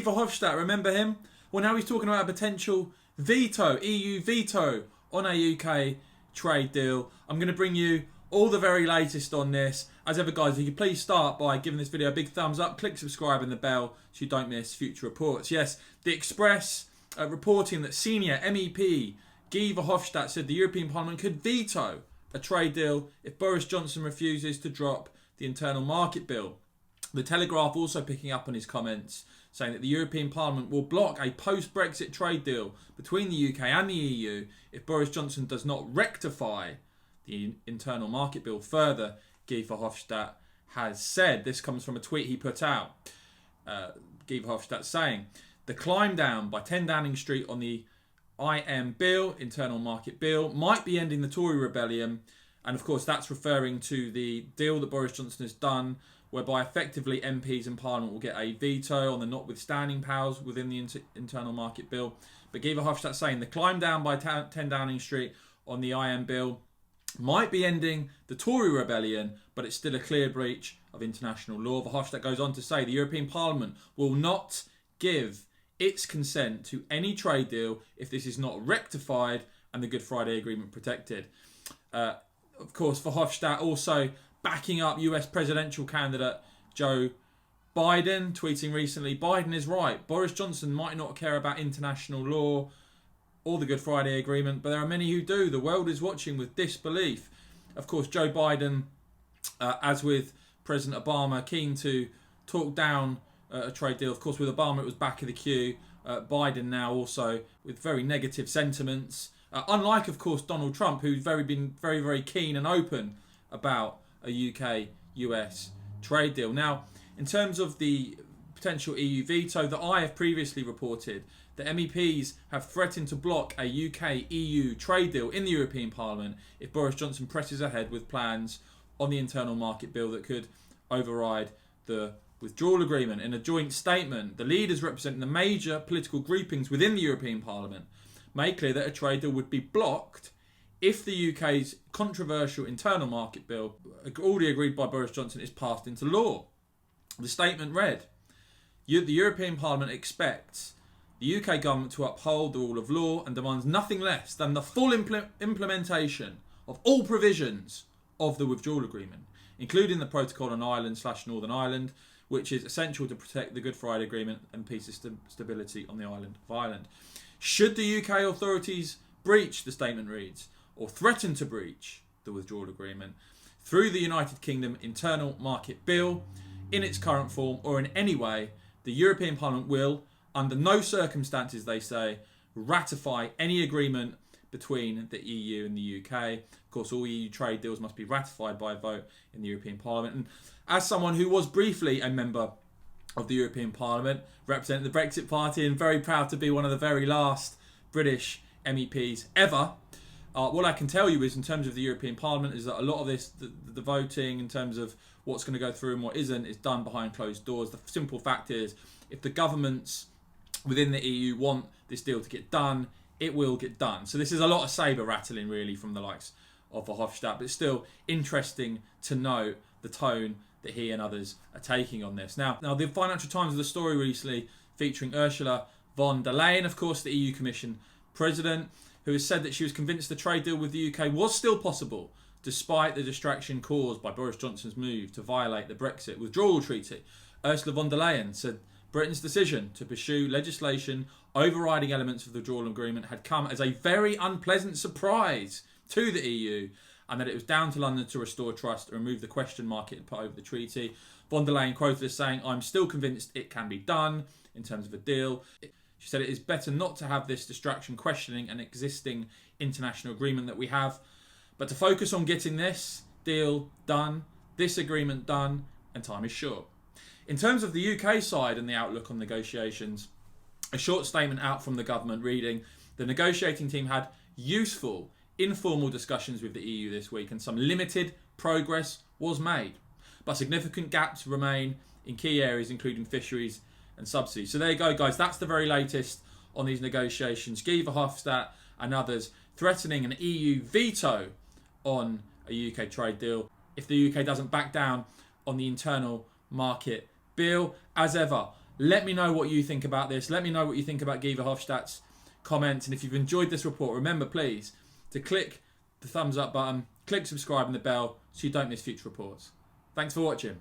Verhofstadt, remember him? Well, now he's talking about a potential veto, EU veto on a UK trade deal. I'm going to bring you all the very latest on this. As ever, guys, if you could please start by giving this video a big thumbs up, click subscribe and the bell so you don't miss future reports. Yes, the Express reporting that senior MEP Guy Verhofstadt said the European Parliament could veto a trade deal if Boris Johnson refuses to drop the internal market bill. The Telegraph also picking up on his comments, saying that the European Parliament will block a post-Brexit trade deal between the UK and the EU if Boris Johnson does not rectify the internal market bill further, Guy Verhofstadt has said. This comes from a tweet he put out. Guy Verhofstadt saying, the climb down by 10 Downing Street on the IM bill, internal market bill, might be ending the Tory rebellion. And of course, that's referring to the deal that Boris Johnson has done, whereby effectively MPs in Parliament will get a veto on the notwithstanding powers within the internal market bill. But Guy Verhofstadt saying the climb down by 10 Downing Street on the IM bill might be ending the Tory rebellion, but it's still a clear breach of international law. Verhofstadt goes on to say the European Parliament will not give its consent to any trade deal if this is not rectified and the Good Friday Agreement protected. Of course, Verhofstadt also backing up US presidential candidate Joe Biden, tweeting recently, Biden is right. Boris Johnson might not care about international law or the Good Friday Agreement, but there are many who do. The world is watching with disbelief. Of course, Joe Biden, as with President Obama, keen to talk down a trade deal. Of course, with Obama, it was back of the queue. Biden now also with very negative sentiments. Unlike, of course, Donald Trump, who's been very keen and open about a UK-US trade deal. Now, in terms of the potential EU veto, that I have previously reported that MEPs have threatened to block a UK-EU trade deal in the European Parliament if Boris Johnson presses ahead with plans on the internal market bill that could override the withdrawal agreement. In a joint statement, the leaders representing the major political groupings within the European Parliament made clear that a trade deal would be blocked if the UK's controversial internal market bill, already agreed by Boris Johnson, is passed into law. The statement read, the European Parliament expects the UK government to uphold the rule of law and demands nothing less than the full implementation of all provisions of the withdrawal agreement, including the protocol on Ireland/Northern Ireland, which is essential to protect the Good Friday Agreement and peace and stability on the island of Ireland. Should the UK authorities breach, the statement reads, or threaten to breach the withdrawal agreement through the United Kingdom internal market bill in its current form or in any way, the European Parliament will, under no circumstances, they say, ratify any agreement between the EU and the UK. Of course, all EU trade deals must be ratified by a vote in the European Parliament. And as someone who was briefly a member of the European Parliament, representing the Brexit Party, and very proud to be one of the very last British MEPs ever, what I can tell you is, in terms of the European Parliament, is that a lot of this, the voting in terms of what's going to go through and what isn't, is done behind closed doors. The simple fact is, if the governments within the EU want this deal to get done, it will get done. So this is a lot of sabre rattling, really, from the likes of Verhofstadt, but it's still interesting to note the tone that he and others are taking on this. Now the Financial Times had a story recently featuring Ursula von der Leyen, of course, the EU Commission President, who has said that she was convinced the trade deal with the UK was still possible, despite the distraction caused by Boris Johnson's move to violate the Brexit withdrawal treaty. Ursula von der Leyen said Britain's decision to pursue legislation overriding elements of the withdrawal agreement had come as a very unpleasant surprise to the EU, and that it was down to London to restore trust and remove the question mark it put over the treaty. Von der Leyen quoted as saying, I'm still convinced it can be done in terms of a deal. She said it is better not to have this distraction questioning an existing international agreement that we have, but to focus on getting this deal done, this agreement done, and time is short. In terms of the UK side and the outlook on negotiations, a short statement out from the government reading, the negotiating team had useful informal discussions with the EU this week and some limited progress was made, but significant gaps remain in key areas including fisheries and subsidies. So there you go, guys. That's the very latest on these negotiations. Guy Verhofstadt and others threatening an EU veto on a UK trade deal if the UK doesn't back down on the internal market bill. As ever, Let me know what you think about this. Let me know what you think about Guy Verhofstadt's comments. And if you've enjoyed this report, remember, please, to click the thumbs up button, click subscribe and the bell so you don't miss future reports. Thanks for watching.